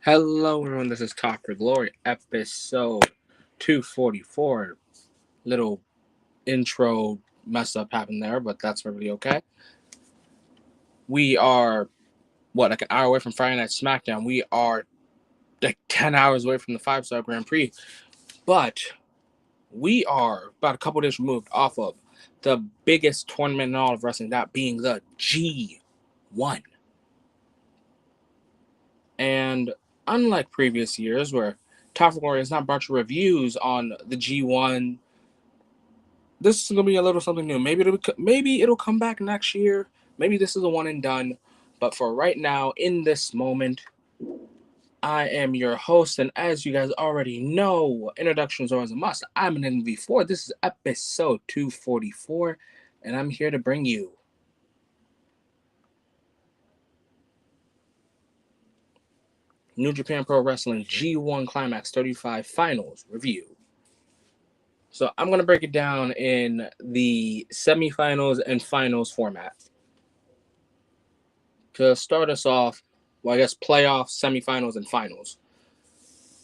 Hello, everyone. This is Talk for Glory, episode 244. Little intro mess up happened there, but that's really okay. We are, like an hour away from Friday Night SmackDown. We are like 10 hours away from the 5-star Grand Prix, but we are about a couple days removed off of the biggest tournament in all of wrestling, that being the G1. And unlike previous years where Talk for Glory has not brought you reviews on the G1, this is gonna be a little something new. Maybe it'll come back next year. Maybe this is a one and done. But for right now, in this moment, I am your host, and as you guys already know, introductions are always a must. I'm an NV4. This is episode 244, and I'm here to bring you New Japan Pro Wrestling G1 Climax 35 Finals review. So I'm gonna break it down in the semifinals and finals format. To start us off, well, I guess playoffs, semifinals, and finals.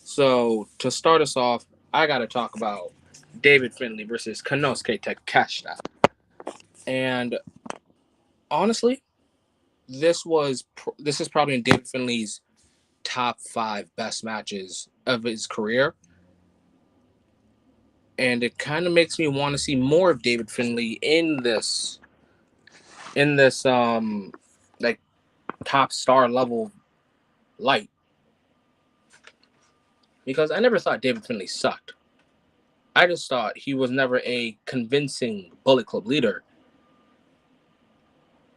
So to start us off, I got to talk about David Finlay versus Konosuke Takeshita. And honestly, this is probably in David Finlay's top 5 best matches of his career. And it kind of makes me want to see more of David Finlay in this like top star level light, because I never thought David Finlay sucked. I just thought he was never a convincing Bullet Club leader.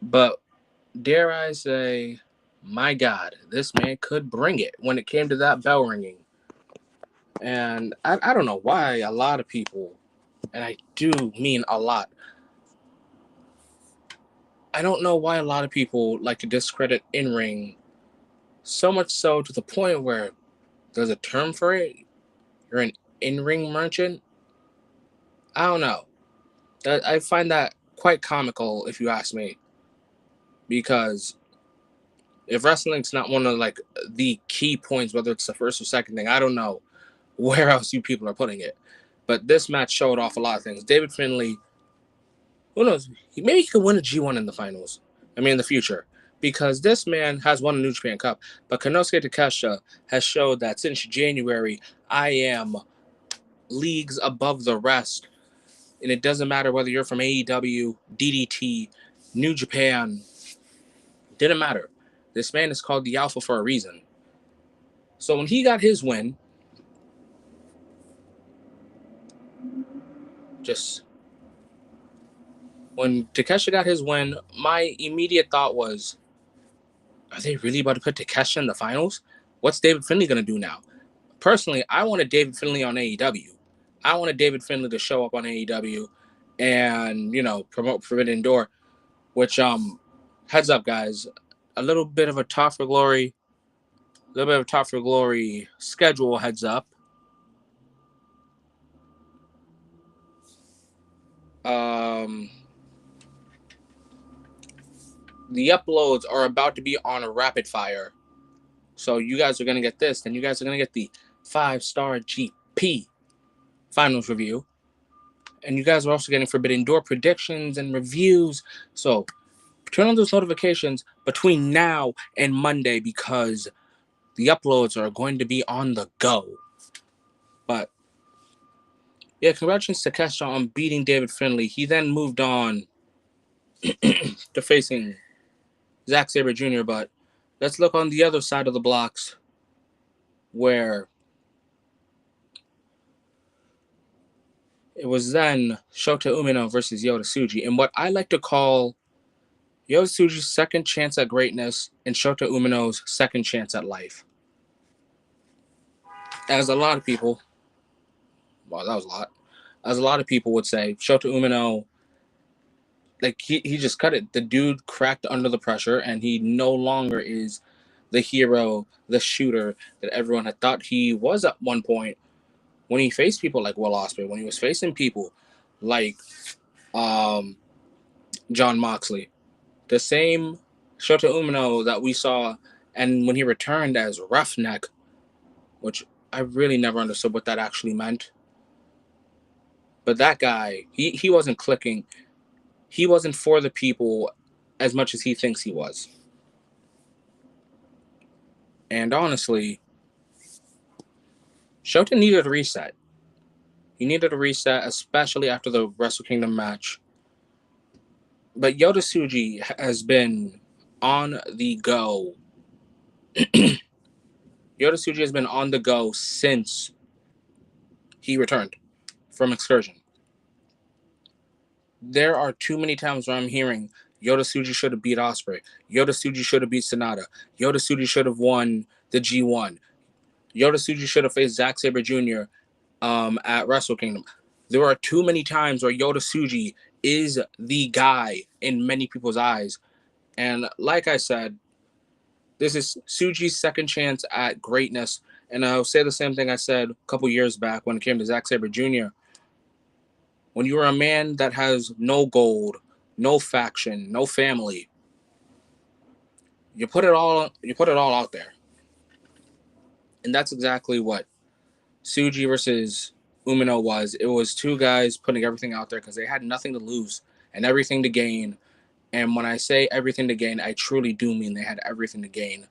But dare I say, my God, this man could bring it when it came to that bell ringing. And I don't know why a lot of people, and I do mean a lot, I don't know why a lot of people like to discredit in ring, so much so to the point where there's a term for it. You're an in ring merchant. I don't know. I find that quite comical, if you ask me, because if wrestling's not one of like the key points, whether it's the first or second thing, I don't know where else you people are putting it. But this match showed off a lot of things. David Finlay, who knows? Maybe he could win a G1 in the finals. I mean, in the future, because this man has won a New Japan Cup. But Konosuke Takeshita has showed that since January, I am leagues above the rest, and it doesn't matter whether you're from AEW, DDT, New Japan. Didn't matter. This man is called the Alpha for a reason. So when he got his win, when Takeshita got his win, my immediate thought was, are they really about to put Takeshita in the finals? What's David Finlay going to do now? Personally, I wanted David Finlay on AEW. I wanted David Finlay to show up on AEW and, promote Forbidden Door, which, heads up, guys, a little bit of a Talk for Glory schedule heads up. The uploads are about to be on a rapid fire. So you guys are going to get this, then you guys are going to get the 5-star GP finals review. And you guys are also getting Forbidden Door predictions and reviews. So turn on those notifications between now and Monday, because the uploads are going to be on the go. But yeah, congratulations to Takeshita on beating David Finlay. He then moved on to facing Zack Sabre Jr., but let's look on the other side of the blocks, where it was then Shota Umino versus Yota Tsuji, and what I like to call Yota Tsuji's second chance at greatness and Shota Umino's second chance at life. As a lot of people, well, that was a lot. As a lot of people would say, Shota Umino, like he just cut it. The dude cracked under the pressure, and he no longer is the hero, the shooter that everyone had thought he was at one point when he faced people like Will Ospreay, when he was facing people like John Moxley. The same Shota Umino that we saw And when he returned as Roughneck, which I really never understood what that actually meant. But that guy, he wasn't clicking. He wasn't for the people as much as he thinks he was. And honestly, Shota needed a reset. He needed a reset, especially after the Wrestle Kingdom match. But Yota Tsuji has been on the go. Yota Tsuji has been on the go since he returned from excursion. There are too many times where I'm hearing Yota Tsuji should have beat Ospreay. Yota Tsuji should have beat Sonata. Yota Tsuji should have won the G1. Yota Tsuji should have faced Zack Sabre Jr. At Wrestle Kingdom. There are too many times where Yota Tsuji is the guy in many people's eyes. And like I said, this is Tsuji's second chance at greatness. And I'll say the same thing I said a couple years back when it came to Zack Sabre Jr. When you're a man that has no gold, no faction, no family, you put it all out there. And that's exactly what Tsuji versus Umino was. It was two guys putting everything out there because they had nothing to lose and everything to gain. And when I say everything to gain, I truly do mean they had everything to gain.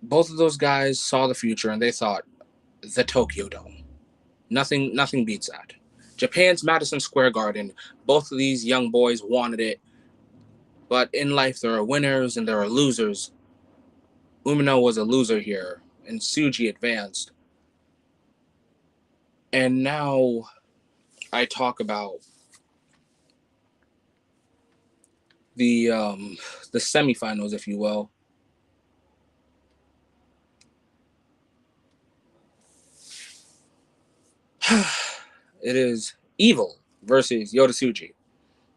Both of those guys saw the future and they thought, the Tokyo Dome. Nothing beats that. Japan's Madison Square Garden. Both of these young boys wanted it. But in life, there are winners and there are losers. Umino was a loser here, and Tsuji advanced. And now I talk about the semifinals, if you will. It is Evil versus Yota Tsuji.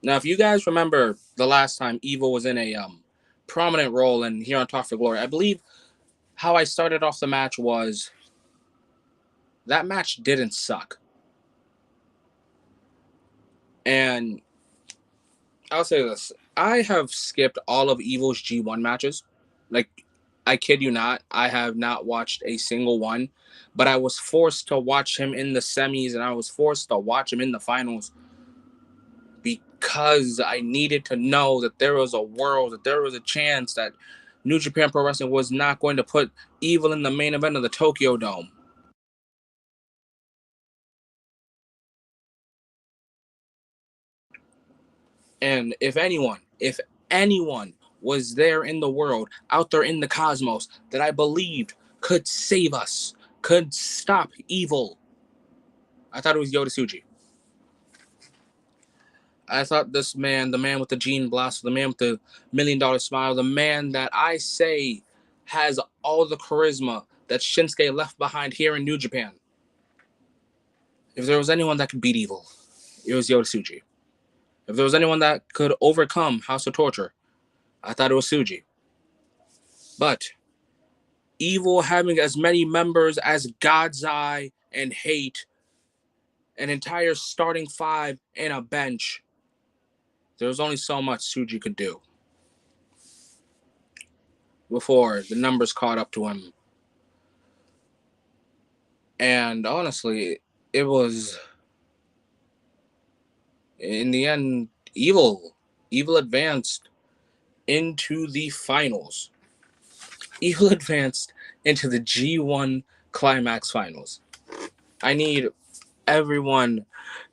Now, if you guys remember the last time Evil was in a prominent role in Here on Talk for Glory, I believe how I started off the match was that match didn't suck. And I'll say this. I have skipped all of Evil's G1 matches. Like, I kid you not, I have not watched a single one. But I was forced to watch him in the semis and I was forced to watch him in the finals because I needed to know that there was a world, that there was a chance that New Japan Pro Wrestling was not going to put Evil in the main event of the Tokyo Dome. And if anyone was there in the world, out there in the cosmos, that I believed could save us, could stop Evil, I thought it was Yota Tsuji. I thought this man, the man with the gene blaster, the man with the $1 million smile, the man that I say has all the charisma that Shinsuke left behind here in New Japan. If there was anyone that could beat Evil, it was Yota Tsuji. If there was anyone that could overcome House of Torture, I thought it was Tsuji. But Evil having as many members as God's Eye and Hate, an entire starting five and a bench, there was only so much Tsuji could do before the numbers caught up to him. And honestly, it was, in the end, Evil advanced into the finals. Evil advanced into the G1 Climax finals. I need everyone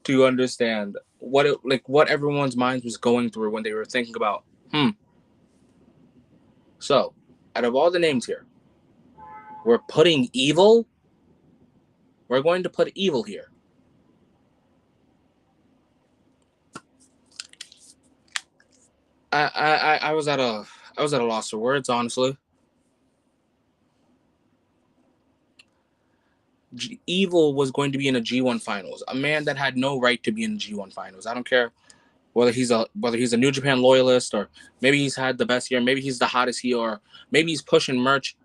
to understand what everyone's minds was going through when they were thinking about, so out of all the names here, we're putting Evil. We're going to put Evil here. I was at a loss for words, honestly. Evil was going to be in a G1 finals. A man that had no right to be in the G1 finals. I don't care whether he's a New Japan loyalist or maybe he's had the best year, maybe he's the hottest heel, or maybe he's pushing merch.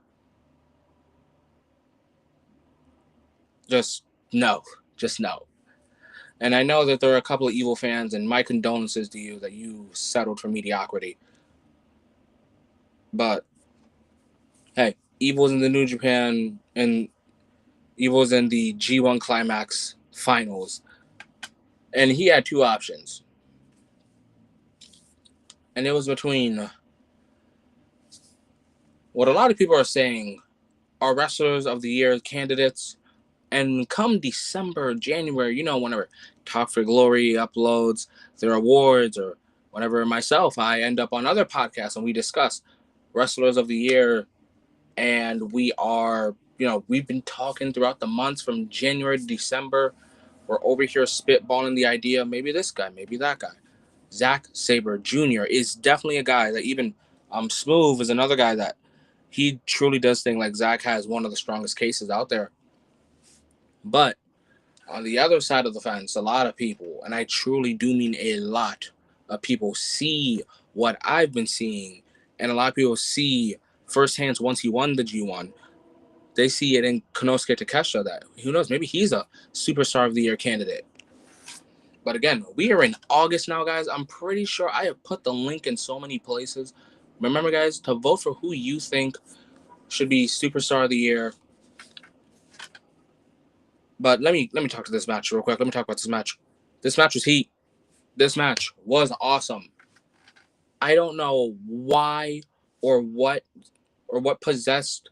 Just no. And I know that there are a couple of Evil fans, and my condolences to you that you settled for mediocrity. But hey, Evil's in the New Japan and Evil's in the G1 Climax finals. And he had two options. And it was between what a lot of people are saying are Wrestlers of the Year candidates. And come December, January, whenever Talk for Glory uploads their awards, or whenever myself, I end up on other podcasts and we discuss Wrestlers of the Year. And we've been talking throughout the months from January to December. We're over here spitballing the idea, maybe this guy, maybe that guy. Zack Sabre Jr. is definitely a guy that even Smoove is another guy that he truly does think like Zack has one of the strongest cases out there. But on the other side of the fence, a lot of people, and I truly do mean a lot of people, see what I've been seeing. And a lot of people see firsthand once he won the G1. They see it in Konosuke Takeshita that, who knows, maybe he's a Superstar of the Year candidate. But again, we are in August now, guys. I'm pretty sure I have put the link in so many places. Remember, guys, to vote for who you think should be Superstar of the Year. But let me talk to this match real quick. Let me talk about this match. This match was heat. This match was awesome. I don't know why or what possessed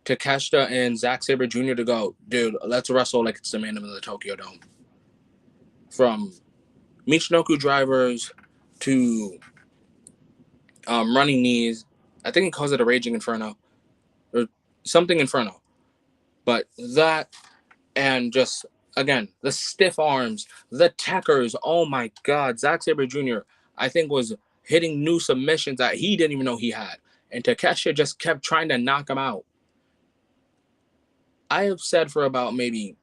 Takeshita and Zack Sabre Jr. to go, dude, let's wrestle like it's the man in the Tokyo Dome. From Michinoku drivers to running knees. I think he calls it a Raging Inferno or something Inferno. But that, and just, again, the stiff arms, the techers. Oh my God. Zack Sabre Jr., I think, was hitting new submissions that he didn't even know he had. And Takeshita just kept trying to knock him out. I have said for about maybe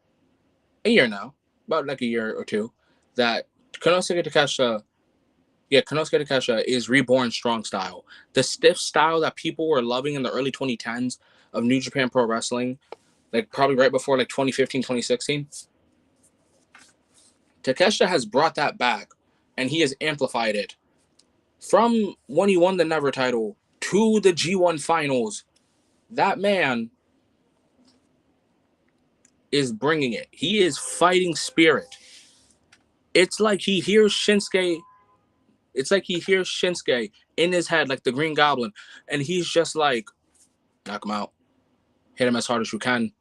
a year now, about like a year or two, that Konosuke Takeshita is reborn strong style. The stiff style that people were loving in the early 2010s of New Japan Pro Wrestling, like probably right before like 2015, 2016. Takeshita has brought that back, and he has amplified it. From when he won the Never title to the G1 finals, that man is bringing it. He is fighting spirit. It's like he hears Shinsuke. It's like he hears Shinsuke in his head, like the Green Goblin, and he's just like, knock him out. Hit him as hard as you can.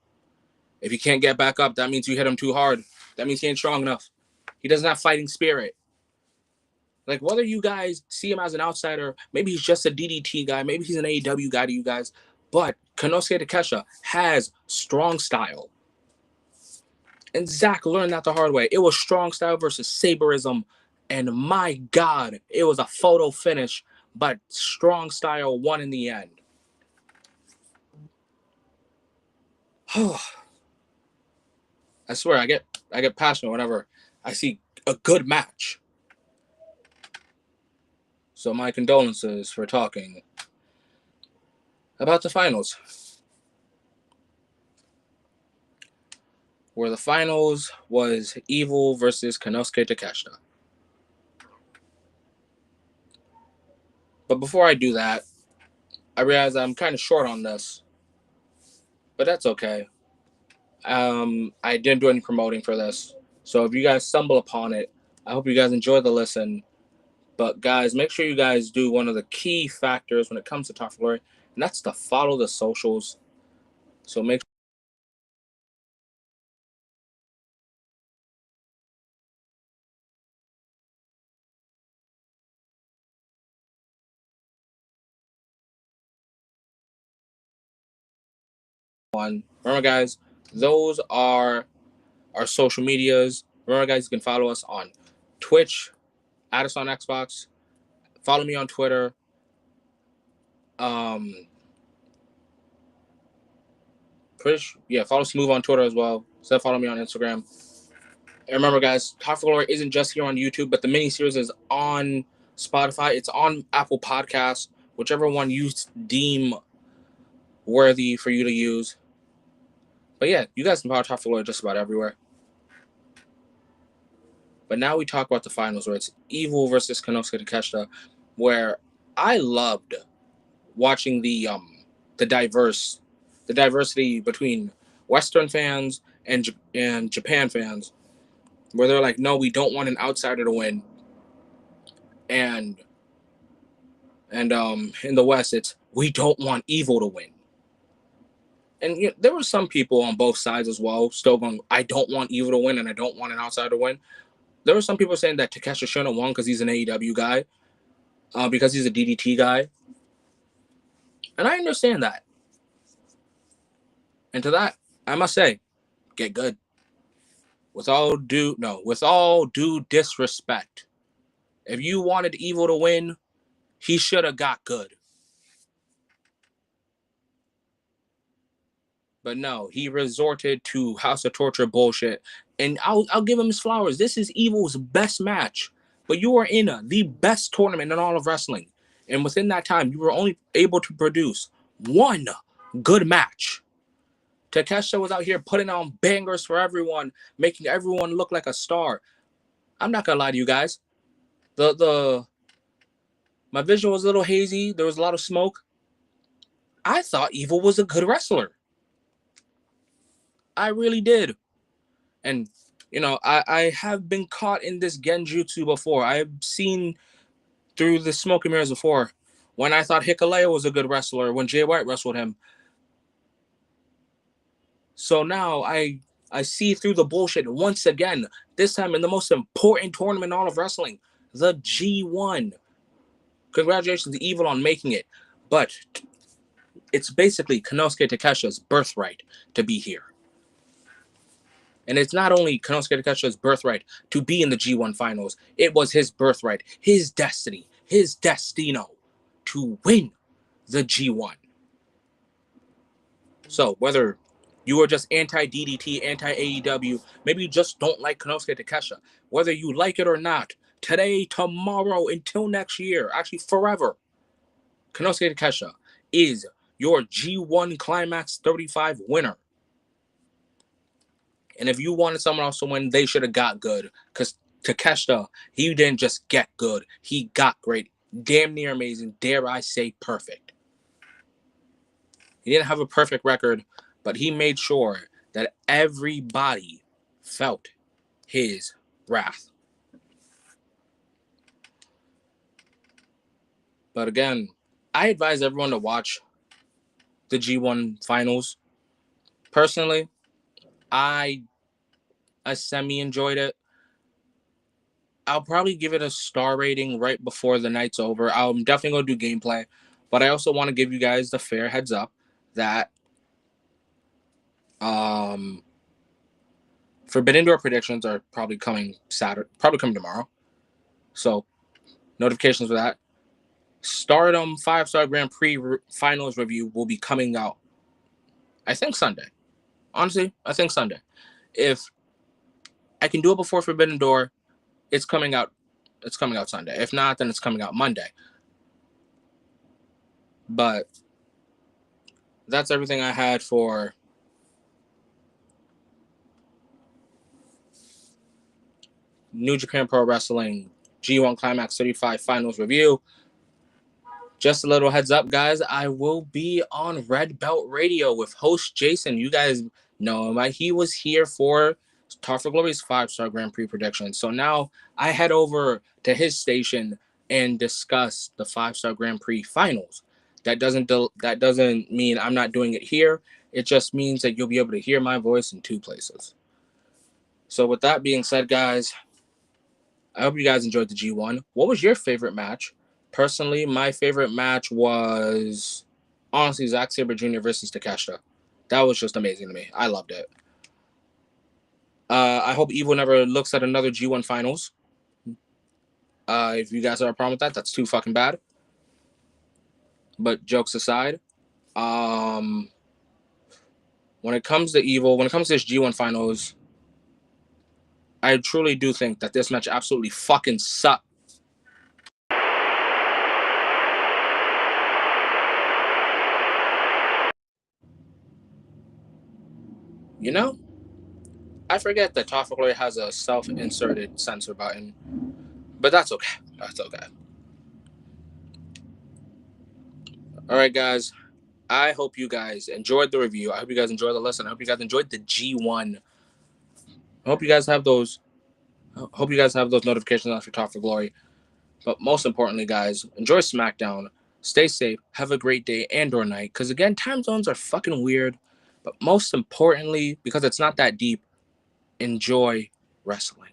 If he can't get back up, that means you hit him too hard. That means he ain't strong enough. He doesn't have fighting spirit. Like, whether you guys see him as an outsider, maybe he's just a DDT guy, maybe he's an AEW guy to you guys, but Konosuke Takeshita has strong style. And Zack learned that the hard way. It was strong style versus Saberism, and my God, it was a photo finish, but strong style won in the end. I swear, I get passionate whenever I see a good match. So my condolences for talking about the finals. Where the finals was Evil versus Konosuke Takeshita. But before I do that, I realize I'm kind of short on this, but that's okay. I didn't do any promoting for this, so if you guys stumble upon it, I hope you guys enjoy the listen. But guys, make sure you guys do one of the key factors when it comes to Talk for Glory, and that's to follow the socials. So make one. Remember, guys, those are our social medias. Remember, guys, you can follow us on Twitch, add us on Xbox, follow me on Twitter. Follow Smoove on Twitter as well. So follow me on Instagram. And remember, guys, Talk for Glory isn't just here on YouTube, but the mini series is on Spotify. It's on Apple Podcasts, whichever one you deem worthy for you to use. But yeah, you guys can follow Talk for Glory just about everywhere. But now we talk about the finals, where it's Evil versus Konosuke Takeshita, where I loved watching the diversity between Western fans and Japan fans, where they're like, no, we don't want an outsider to win, and in the West, it's we don't want evil to win. And there were some people on both sides as well, still going, I don't want evil to win and I don't want an outsider to win. There were some people saying that Takeshi shouldn't have won because he's an AEW guy, because he's a DDT guy. And I understand that. And to that, I must say, get good. With all due disrespect, if you wanted evil to win, he should have got good. But no, he resorted to House of Torture bullshit. And I'll give him his flowers. This is Evil's best match. But you were in the best tournament in all of wrestling. And within that time, you were only able to produce one good match. Takeshita was out here putting on bangers for everyone, making everyone look like a star. I'm not gonna lie to you guys. My vision was a little hazy. There was a lot of smoke. I thought Evil was a good wrestler. I really did. And, I have been caught in this genjutsu before. I've seen through the smoke and mirrors before. When I thought Hikuleo was a good wrestler, when Jay White wrestled him. So now I see through the bullshit once again, this time in the most important tournament in all of wrestling, the G1. Congratulations to Evil on making it. But it's basically Konosuke Takeshi's birthright to be here. And it's not only Konosuke Takeshi's birthright to be in the G1 finals, it was his birthright, his destiny, his destino to win the G1. So whether you are just anti-DDT, anti-AEW, maybe you just don't like Konosuke Takeshita, whether you like it or not, today, tomorrow, until next year, actually forever, Konosuke Takeshita is your G1 Climax 35 winner. And if you wanted someone else to win, they should have got good. Because Takeshita, he didn't just get good. He got great. Damn near amazing. Dare I say perfect. He didn't have a perfect record, but he made sure that everybody felt his wrath. But again, I advise everyone to watch the G1 finals. Personally, I semi-enjoyed it. I'll probably give it a star rating right before the night's over. I'm definitely going to do gameplay, but I also want to give you guys the fair heads up that Forbidden Door predictions are probably coming tomorrow. So notifications for that. Stardom 5-Star Grand Prix Finals review will be coming out, I think, Sunday. Honestly, I think Sunday. If I can do it before Forbidden Door, it's coming out Sunday. If not, then it's coming out Monday. But that's everything I had for New Japan Pro Wrestling G1 Climax 35 Finals review. Just a little heads up, guys. I will be on Red Belt Radio with host Jason. You guys know him. He was here for Talk for Glory's 5-Star Grand Prix prediction. So now I head over to his station and discuss the 5-Star Grand Prix finals. That doesn't mean I'm not doing it here. It just means that you'll be able to hear my voice in two places. So with that being said, guys, I hope you guys enjoyed the G1. What was your favorite match? Personally, my favorite match was, honestly, Zack Sabre Jr. versus Takeshita. That was just amazing to me. I loved it. I hope Evil never looks at another G1 finals. If you guys have a problem with that, that's too fucking bad. But jokes aside, when it comes to Evil, when it comes to this G1 finals, I truly do think that this match absolutely fucking sucked. You know, I forget that Talk for Glory has a self-inserted censor button, but that's okay. That's okay. All right, guys. I hope you guys enjoyed the review. I hope you guys enjoyed the lesson. I hope you guys enjoyed the G1. I hope you guys have those. I hope you guys have those notifications on for Talk for Glory. But most importantly, guys, enjoy SmackDown. Stay safe. Have a great day and or night. Because again, time zones are fucking weird. But most importantly, because it's not that deep, enjoy wrestling.